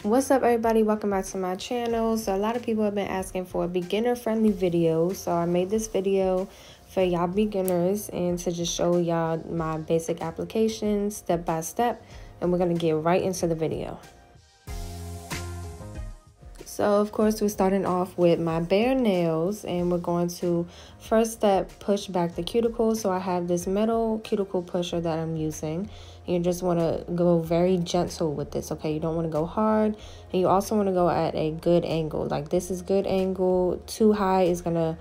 What's up, everybody? Welcome back to my channel. So a lot of people have been asking for a beginner friendly video, so I made this video for y'all beginners and to just show y'all my basic applications step by step, and we're going to get right into the video. So of course we're starting off with my bare nails, and we're going to first step push back the cuticles. So I have this metal cuticle pusher that I'm using. You just want to go very gentle with this, okay? You don't want to go hard, and you also want to go at a good angle. Like this is good angle. Too high is going to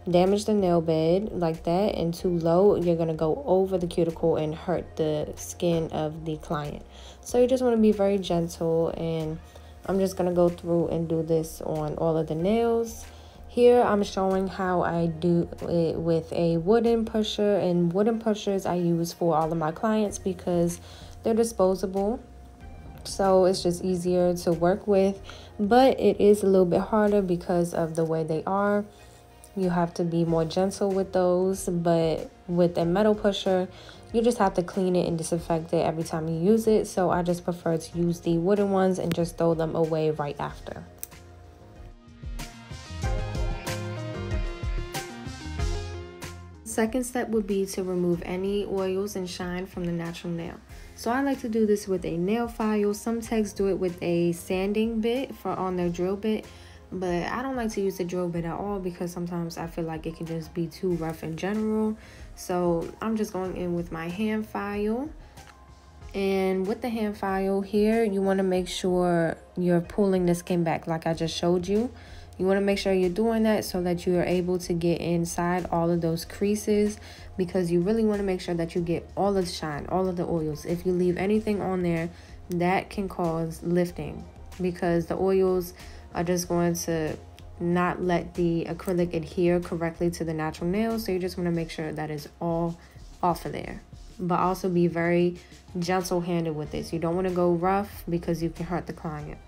damage the nail bed like that, and too low you're going to go over the cuticle and hurt the skin of the client. So you just want to be very gentle, and I'm just going to go through and do this on all of the nails. Here I'm showing how I do it with a wooden pusher, and wooden pushers I use for all of my clients because they're disposable. So it's just easier to work with, but it is a little bit harder because of the way they are. You have to be more gentle with those, but with a metal pusher, you just have to clean it and disinfect it every time you use it. So I just prefer to use the wooden ones and just throw them away right after. Second step would be to remove any oils and shine from the natural nail. So I like to do this with a nail file. Some techs do it with a sanding bit on their drill bit, but I don't like to use the drill bit at all because sometimes I feel like it can just be too rough in general. So I'm just going in with my hand file. And with the hand file here, you want to make sure you're pulling the skin back like I just showed you. You want to make sure you're doing that so that you are able to get inside all of those creases, because you really want to make sure that you get all of the shine, all of the oils. If you leave anything on there, that can cause lifting because the oils are just going to not let the acrylic adhere correctly to the natural nails. So you just want to make sure that is all off of there. But also be very gentle-handed with this. You don't want to go rough because you can hurt the client.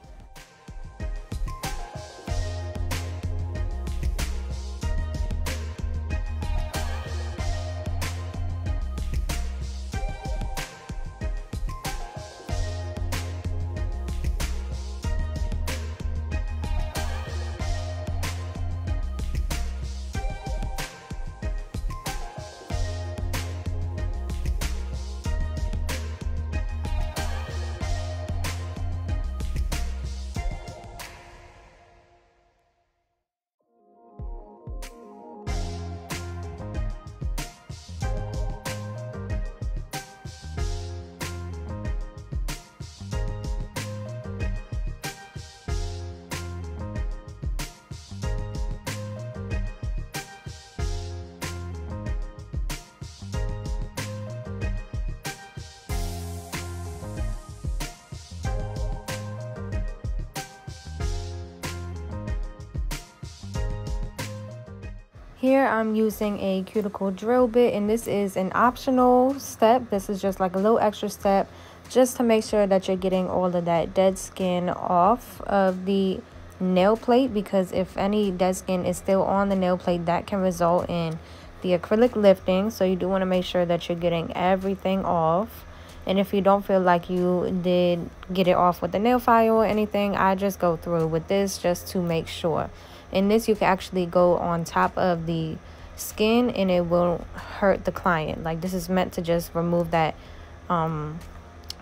Here I'm using a cuticle drill bit, and this is an optional step. This is just like a little extra step just to make sure that you're getting all of that dead skin off of the nail plate, because if any dead skin is still on the nail plate, that can result in the acrylic lifting. So you do want to make sure that you're getting everything off. And if you don't feel like you did get it off with the nail file or anything, I just go through with this just to make sure. In this, you can actually go on top of the skin and it will hurt the client. Like this is meant to just remove that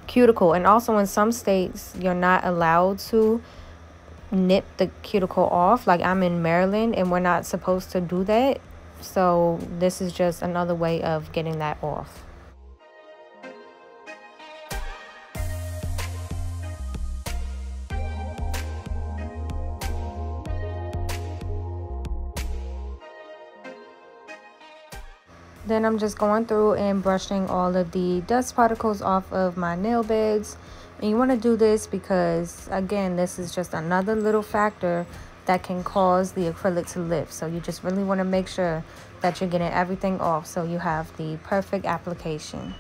cuticle. And also in some states, you're not allowed to nip the cuticle off. Like I'm in Maryland and we're not supposed to do that. So this is just another way of getting that off. Then I'm just going through and brushing all of the dust particles off of my nail beds. And you want to do this because, again, this is just another little factor that can cause the acrylic to lift. So you just really want to make sure that you're getting everything off so you have the perfect application.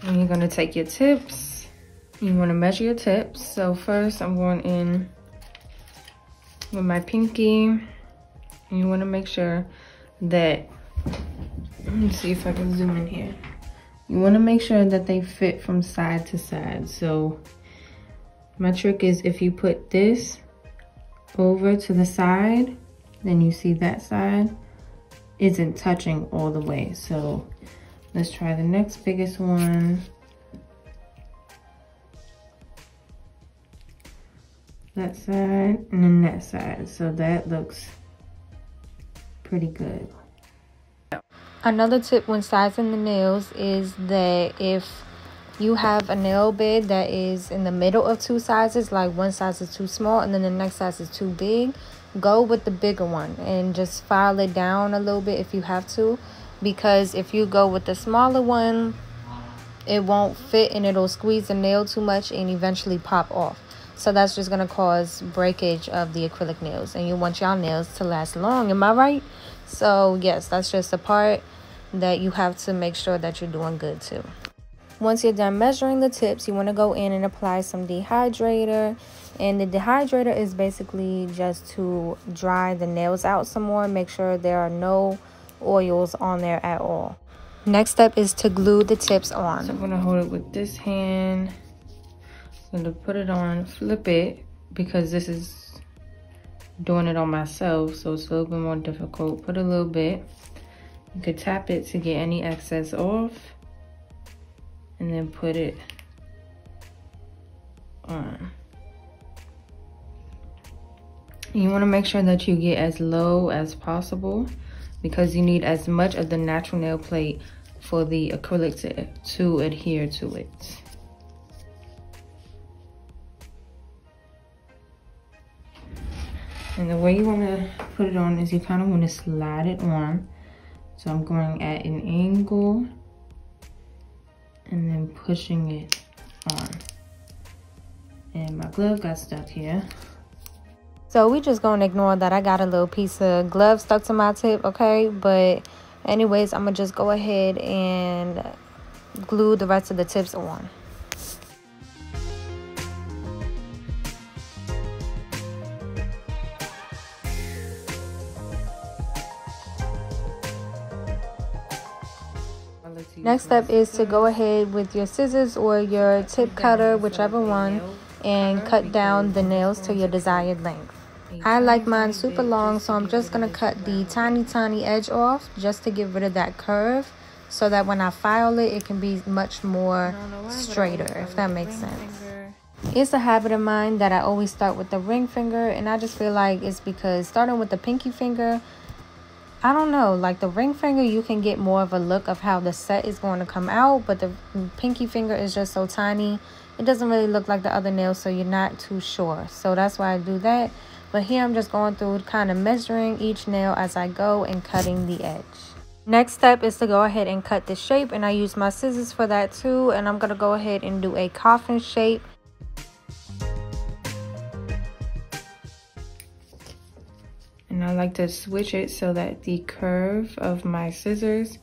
And you're going to take your tips. You want to measure your tips. So first I'm going in with my pinky. And you want to make sure that, let me see if I can zoom in here. You want to make sure that they fit from side to side. So My trick is if you put this over to the side, then you see that side isn't touching all the way. So let's try the next biggest one. That side and then that side. So that looks pretty good. Another tip when sizing the nails is that if you have a nail bed that is in the middle of two sizes, like one size is too small and then the next size is too big, go with the bigger one and just file it down a little bit if you have to, because if you go with the smaller one, it won't fit and it'll squeeze the nail too much and eventually pop off. So that's just gonna cause breakage of the acrylic nails, and you want y'all nails to last long, am I right? So yes, that's just a part that you have to make sure that you're doing good too. Once you're done measuring the tips, you want to go in and apply some dehydrator. And the dehydrator is basically just to dry the nails out some more, make sure there are no oils on there at all. Next step is to glue the tips on. So I'm going to hold it with this hand. I'm going to put it on, flip it, because this is doing it on myself, so it's a little bit more difficult. Put a little bit. You could tap it to get any excess off, and then put it on. You want to make sure that you get as low as possible, because you need as much of the natural nail plate for the acrylic to adhere to it. And the way you want to put it on is you kind of want to slide it on. So I'm going at an angle and then pushing it on. And my glove got stuck here. So we just gonna ignore that I got a little piece of glove stuck to my tip, okay? But anyways, I'm gonna just go ahead and glue the rest of the tips on. Next step is to go ahead with your scissors or your tip cutter, whichever one, and cut down the nails to your desired length. I like mine super long, so I'm just going to cut the tiny edge off just to get rid of that curve, so that when I file it, it can be much more straighter, if that makes sense. It's a habit of mine that I always start with the ring finger, and I just feel like it's because starting with the pinky finger, I don't know, like the ring finger, you can get more of a look of how the set is going to come out, but the pinky finger is just so tiny. It doesn't really look like the other nails, so you're not too sure. So that's why I do that. But here I'm just going through kind of measuring each nail as I go and cutting the edge. Next step is to go ahead and cut the shape, and I use my scissors for that too. And I'm going to go ahead and do a coffin shape. And I like to switch it so that the curve of my scissors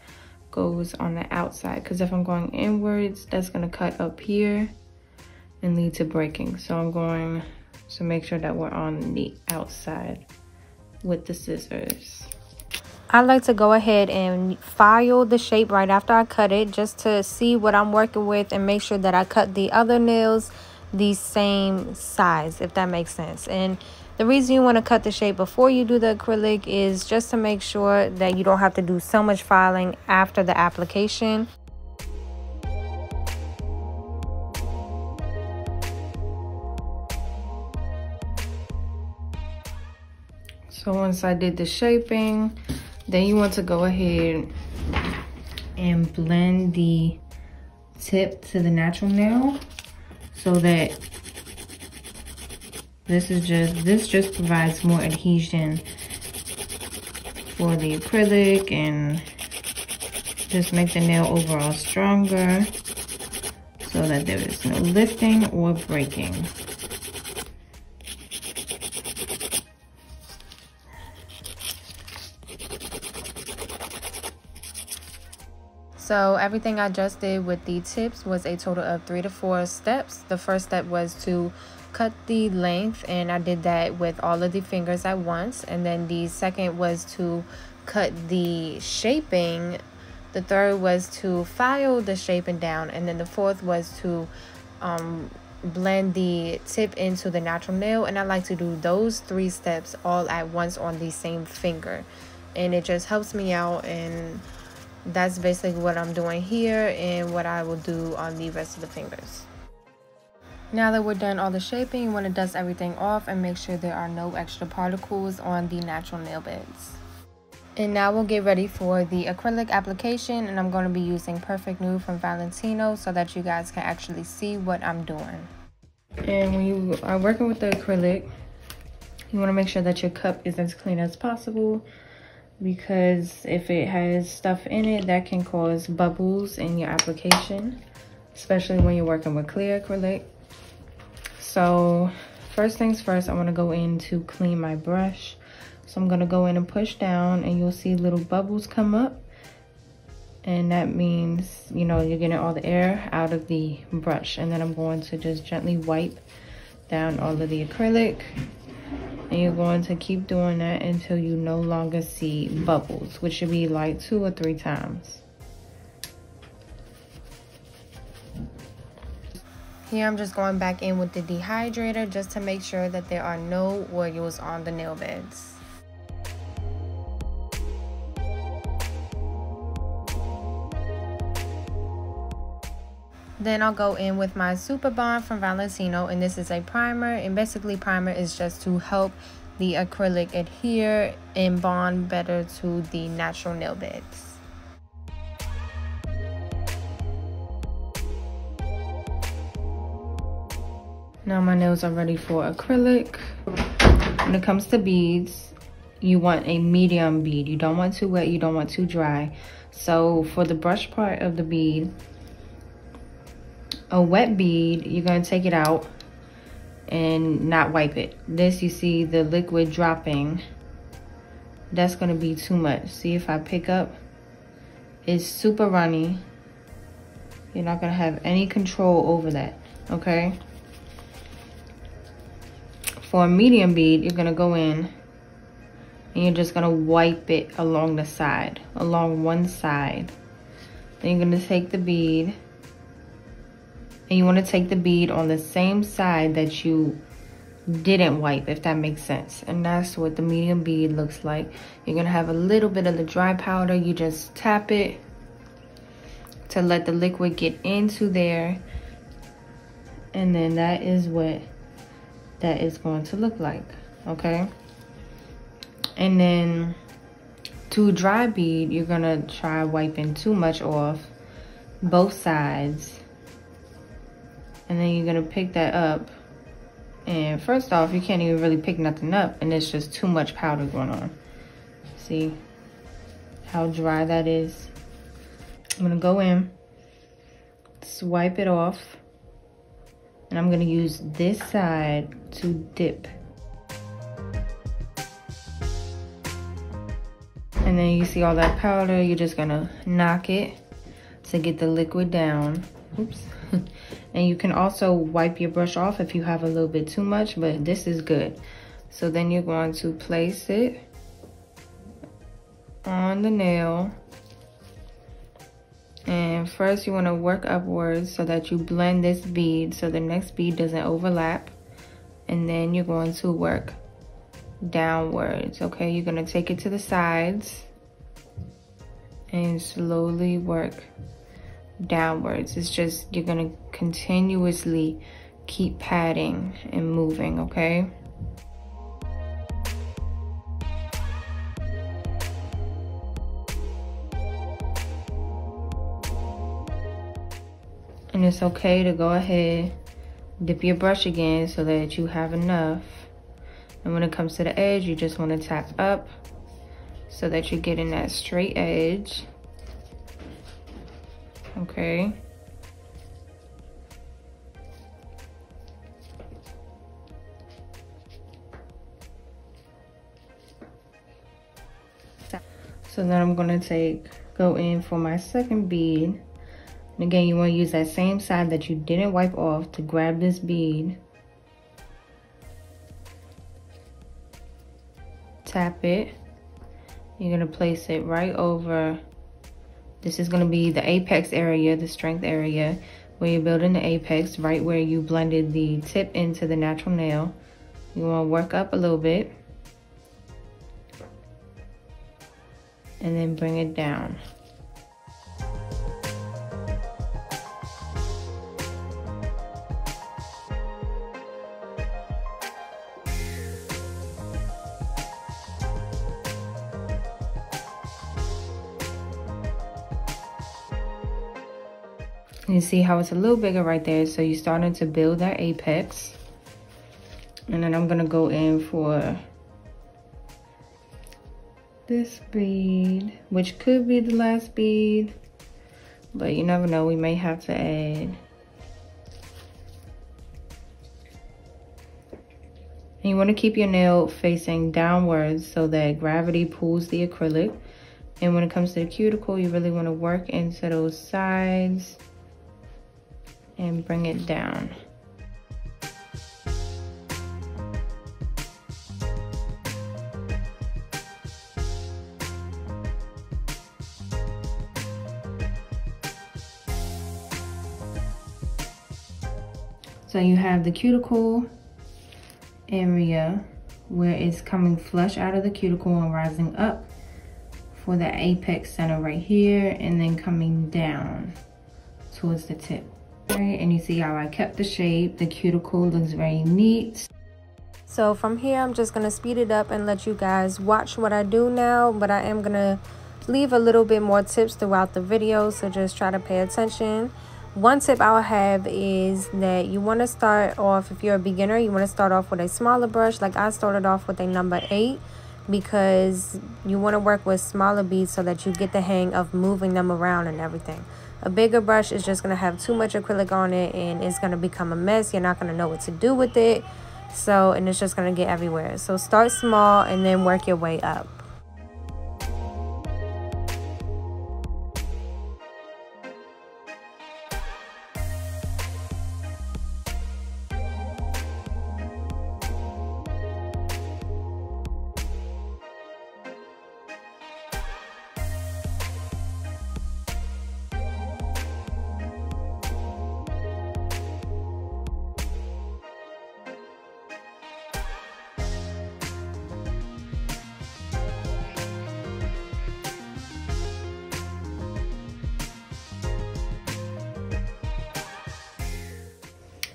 goes on the outside, because if I'm going inwards, that's going to cut up here and lead to breaking. So I'm going to make sure that we're on the outside with the scissors. I like to go ahead and file the shape right after I cut it, just to see what I'm working with and make sure that I cut the other nails the same size, if that makes sense. And the reason you want to cut the shape before you do the acrylic is just to make sure that you don't have to do so much filing after the application. So once I did the shaping, then you want to go ahead and blend the tip to the natural nail, so that this just provides more adhesion for the acrylic and just make the nail overall stronger, so that there is no lifting or breaking. So everything I just did with the tips was a total of 3 to 4 steps. The first step was to cut the length, and I did that with all of the fingers at once. And then the second was to cut the shaping. The third was to file the shaping down, and then the fourth was to blend the tip into the natural nail, and I like to do those 3 steps all at once on the same finger, and it just helps me out. And that's basically what I'm doing here and what I will do on the rest of the fingers. Now that we're done all the shaping, you want to dust everything off and make sure there are no extra particles on the natural nail beds. And now we'll get ready for the acrylic application, and I'm going to be using Perfect Nude from Valentino so that you guys can actually see what I'm doing. And when you are working with the acrylic, you want to make sure that your cup is as clean as possible, because if it has stuff in it, that can cause bubbles in your application, especially when you're working with clear acrylic. So first things first, I want to go in to clean my brush. So I'm going to go in and push down, and you'll see little bubbles come up. And that means, you know, you're getting all the air out of the brush. And then I'm going to just gently wipe down all of the acrylic. And you're going to keep doing that until you no longer see bubbles, which should be like 2 or 3 times. Here I'm just going back in with the dehydrator just to make sure that there are no oils on the nail beds. Then I'll go in with my Super Bond from Valentino, and this is a primer, and basically primer is just to help the acrylic adhere and bond better to the natural nail beds. Now my nails are ready for acrylic. When it comes to beads, you want a medium bead. You don't want too wet, you don't want too dry. So for the brush part of the bead, a wet bead, you're going to take it out and not wipe it. This, you see the liquid dropping. That's going to be too much. See, if I pick up, it's super runny. You're not going to have any control over that, okay? For a medium bead, you're going to go in and you're just going to wipe it along the side, along one side. Then you're going to take the bead, and you want to take the bead on the same side that you didn't wipe, if that makes sense. And that's what the medium bead looks like. You're going to have a little bit of the dry powder. You just tap it to let the liquid get into there. And then that is what that is going to look like, okay? And then to dry bead, you're going to try wiping too much off both sides. And then you're gonna pick that up, and first off, you can't even really pick nothing up, and it's just too much powder going on. See how dry that is? I'm gonna go in, swipe it off, and I'm gonna use this side to dip. And then you see all that powder, you're just gonna knock it to get the liquid down. Oops. And you can also wipe your brush off if you have a little bit too much, but this is good. So then you're going to place it on the nail. And first you want to work upwards so that you blend this bead so the next bead doesn't overlap. And then you're going to work downwards, okay? You're going to take it to the sides and slowly work downwards. It's just, you're gonna continuously keep patting and moving, okay? And it's okay to go ahead, dip your brush again so that you have enough. And when it comes to the edge, you just want to tap up so that you're getting that straight edge. Okay. So then I'm gonna go in for my second bead. And again, you want to use that same side that you didn't wipe off to grab this bead. Tap it. You're gonna place it right over. This is gonna be the apex area, the strength area. where you're building the apex, right where you blended the tip into the natural nail. You want to work up a little bit and then bring it down. You see how it's a little bigger right there, so you're starting to build that apex. And then I'm gonna go in for this bead, which could be the last bead, but you never know, we may have to add. And you wanna keep your nail facing downwards so that gravity pulls the acrylic. And when it comes to the cuticle, you really wanna work into those sides and bring it down. So you have the cuticle area where it's coming flush out of the cuticle and rising up for the apex center right here, and then coming down towards the tip. Right, and you see how I kept the shape. The cuticle looks very neat. So from here, I'm just gonna speed it up and let you guys watch what I do now, but I am gonna leave a little bit more tips throughout the video, so just try to pay attention. One tip I'll have is that you wanna start off, if you're a beginner, you wanna start off with a smaller brush. Like I started off with a number 8 because you wanna work with smaller beads so that you get the hang of moving them around and everything. A bigger brush is just going to have too much acrylic on it and it's going to become a mess. You're not going to know what to do with it. So, and it's just going to get everywhere. So start small and then work your way up.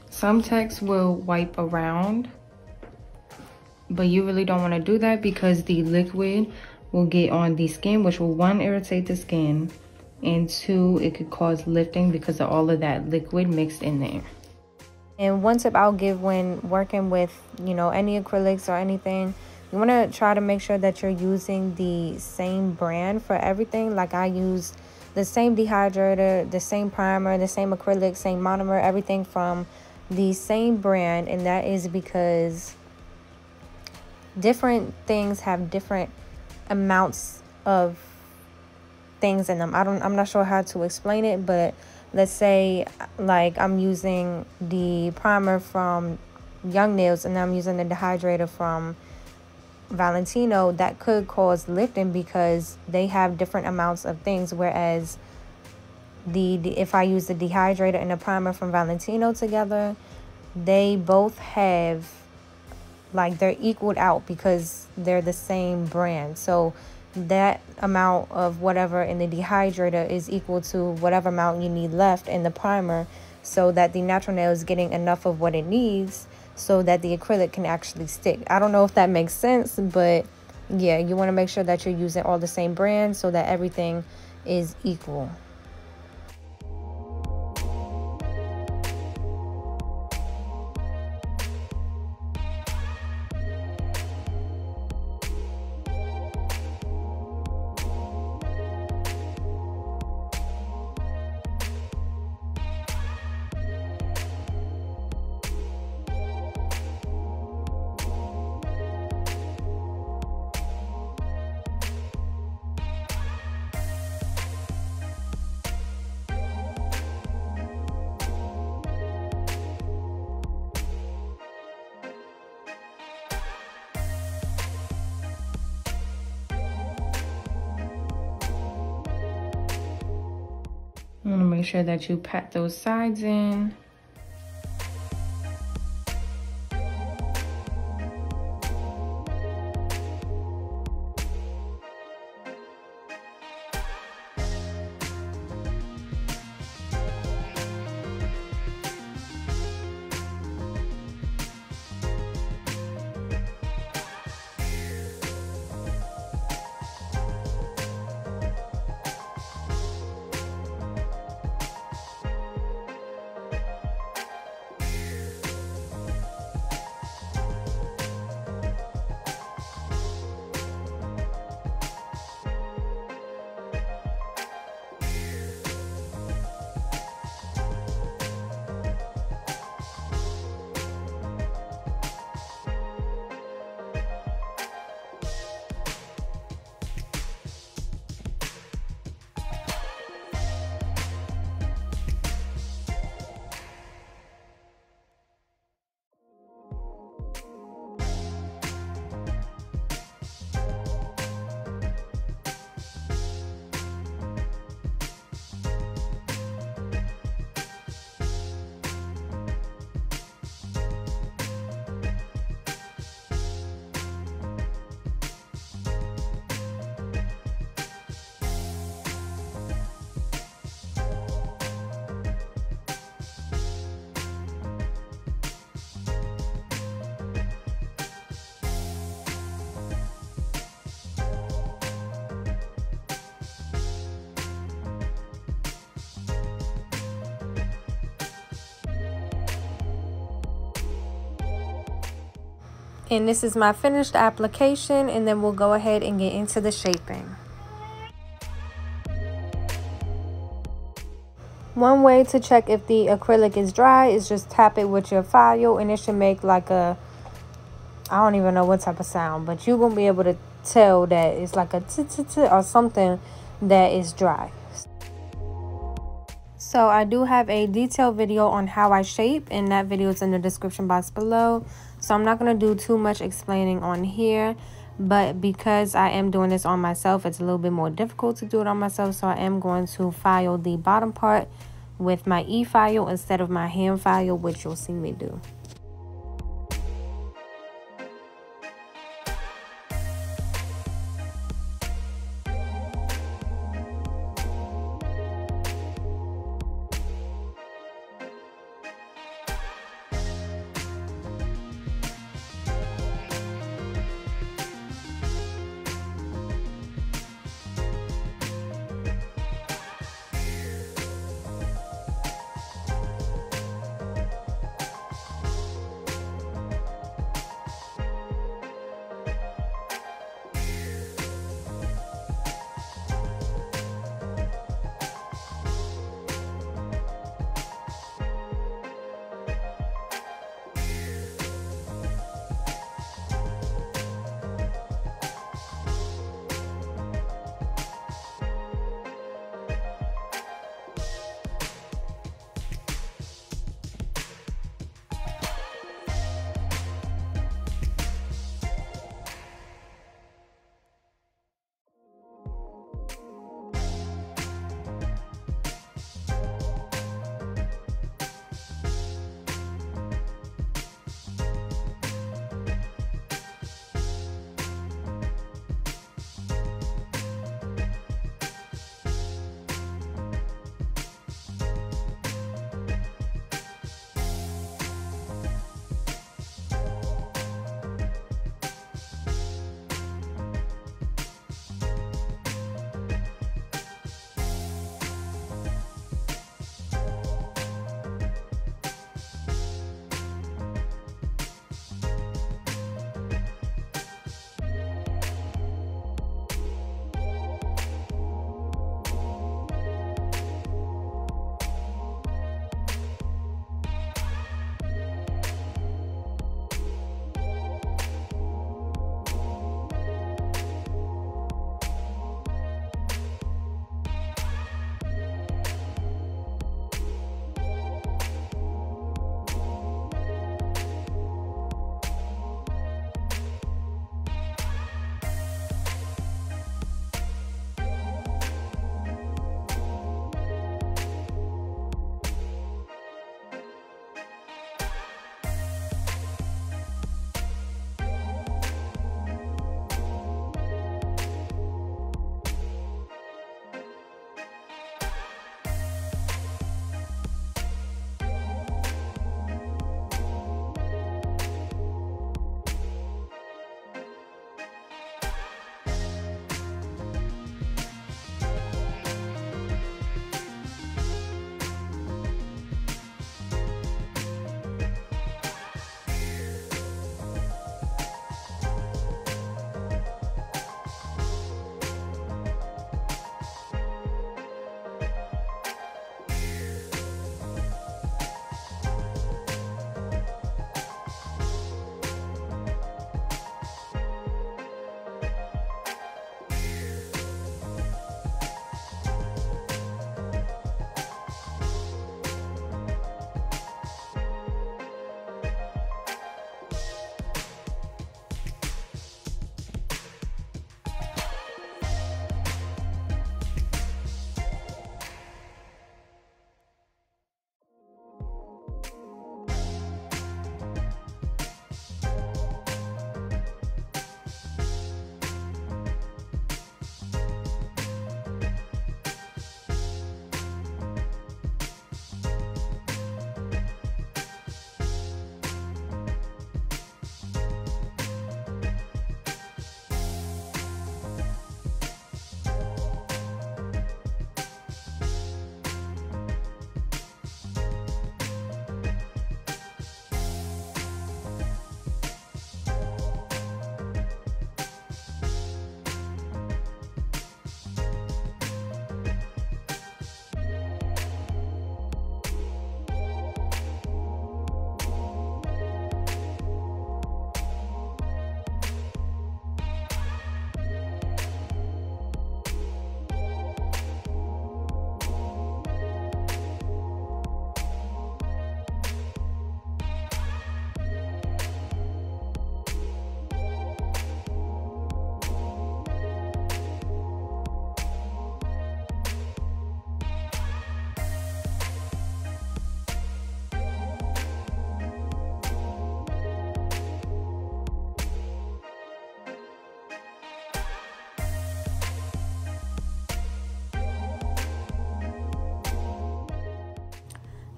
Some texts will wipe around, but you really don't want to do that because the liquid will get on the skin, which will, 1, irritate the skin, and 2, it could cause lifting because of all of that liquid mixed in there. And one tip I'll give when working with, you know, any acrylics or anything, you want to try to make sure that you're using the same brand for everything. Like I use the same dehydrator, the same primer, the same acrylic, same monomer, everything from the same brand. And that is because different things have different amounts of things in them. I'm not sure how to explain it, but let's say like I'm using the primer from Young Nails and I'm using the dehydrator from Valentino. That could cause lifting because they have different amounts of things, whereas if I use the dehydrator and the primer from Valentino together, they both have, like, they're equaled out because they're the same brand. So that amount of whatever in the dehydrator is equal to whatever amount you need left in the primer, so that the natural nail is getting enough of what it needs so that the acrylic can actually stick. I don't know if that makes sense, but yeah, you want to make sure that you're using all the same brand so that everything is equal. You want to make sure that you pat those sides in. And this is my finished application, and then we'll go ahead and get into the shaping. One way to check if the acrylic is dry is just tap it with your file, and it should make like a, I don't even know what type of sound, but you won't be able to tell that it's like a t-t-t or something that is dry. So I do have a detailed video on how I shape, and that video is in the description box below. So I'm not going to do too much explaining on here, but because I am doing this on myself, it's a little bit more difficult to do it on myself. So I am going to file the bottom part with my e-file instead of my hand file, which you'll see me do.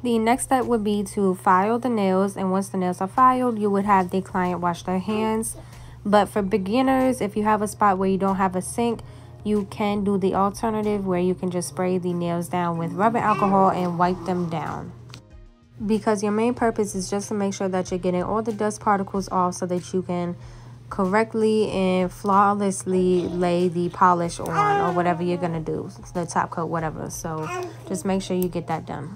The next step would be to file the nails, and once the nails are filed, you would have the client wash their hands. But for beginners, if you have a spot where you don't have a sink, you can do the alternative where you can just spray the nails down with rubbing alcohol and wipe them down. Because your main purpose is just to make sure that you're getting all the dust particles off so that you can correctly and flawlessly lay the polish on, or whatever you're gonna do, the top coat, whatever. So just make sure you get that done.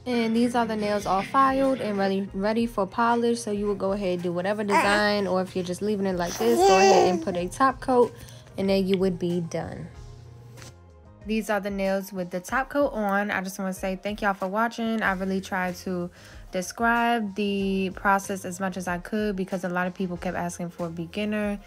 And these are the nails all filed and ready for polish. So you would go ahead and do whatever design, or if you're just leaving it like this, go ahead and put a top coat, and then you would be done. These are the nails with the top coat on. I just want to say thank y'all for watching. I really tried to describe the process as much as I could because a lot of people kept asking for beginner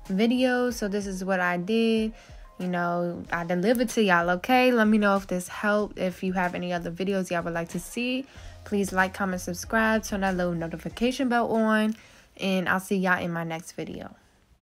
videos. So this is what I did. You know, I delivered to y'all, okay? Let me know if this helped. If you have any other videos y'all would like to see, please like, comment, subscribe, turn that little notification bell on, and I'll see y'all in my next video.